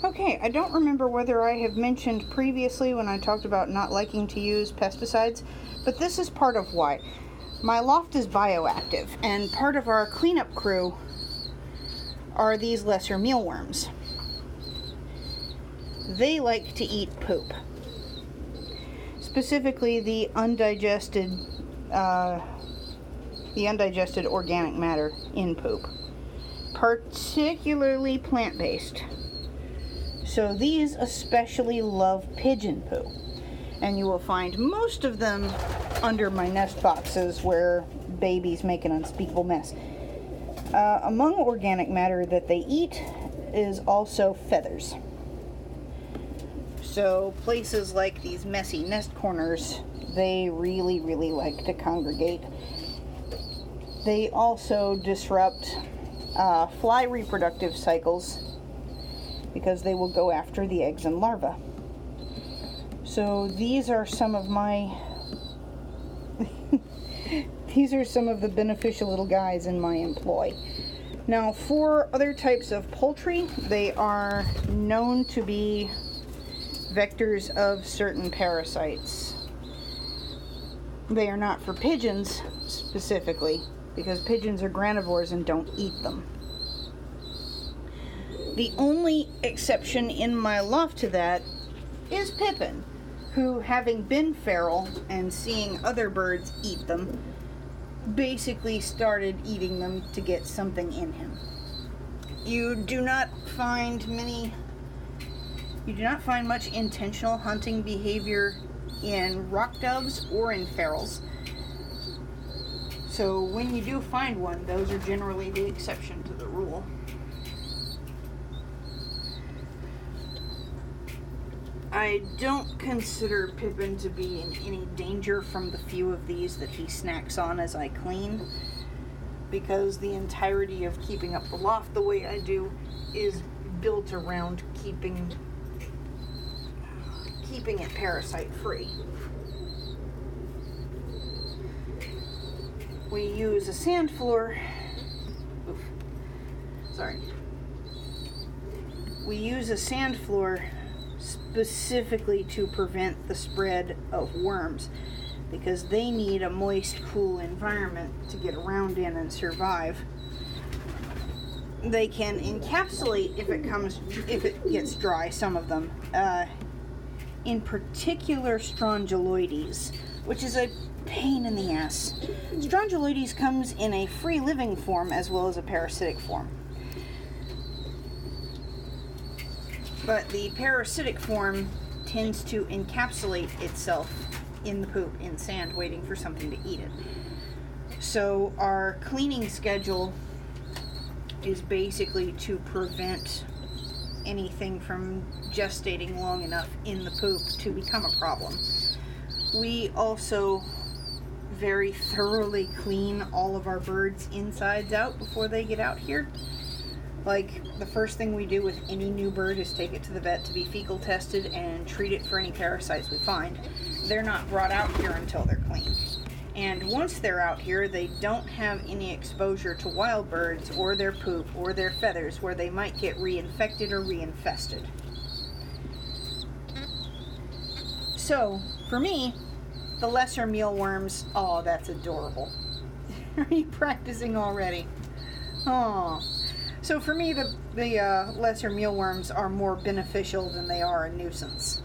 Okay, I don't remember whether I have mentioned previously when I talked about not liking to use pesticides, but this is part of why. My loft is bioactive, and part of our cleanup crew are these lesser mealworms. They like to eat poop. Specifically the undigested organic matter in poop. Particularly plant-based. So these especially love pigeon poo. And you will find most of them under my nest boxes where babies make an unspeakable mess. Among organic matter that they eat is also feathers. So places like these messy nest corners, they really, really like to congregate. They also disrupt fly reproductive cycles because they will go after the eggs and larvae. So these are some of my these are some of the beneficial little guys in my employ. Now for other types of poultry, they are known to be vectors of certain parasites. They are not for pigeons specifically, because pigeons are granivores and don't eat them. The only exception in my loft to that is Pippin, who, having been feral and seeing other birds eat them, basically started eating them to get something in him. You do not find much intentional hunting behavior in rock doves or in ferals. So when you do find one, those are generally the exception to the rule. I don't consider Pippin to be in any danger from the few of these that he snacks on as I clean, because the entirety of keeping up the loft the way I do is built around keeping it parasite free. We use a sand floor. We use a sand floor specifically to prevent the spread of worms, because they need a moist, cool environment to get around in and survive. They can encapsulate if it gets dry, some of them. In particular Strongyloides, which is a pain in the ass. Strongyloides comes in a free living form as well as a parasitic form. But the parasitic form tends to encapsulate itself in the poop, in sand, waiting for something to eat it. So our cleaning schedule is basically to prevent anything from gestating long enough in the poop to become a problem. We also very thoroughly clean all of our birds' insides out before they get out here. Like, the first thing we do with any new bird is take it to the vet to be fecal tested and treat it for any parasites we find. They're not brought out here until they're clean. And once they're out here, they don't have any exposure to wild birds or their poop or their feathers where they might get reinfected or reinfested. So, for me, the lesser mealworms, oh, that's adorable. Are you practicing already? Oh. So for me, the lesser mealworms are more beneficial than they are a nuisance.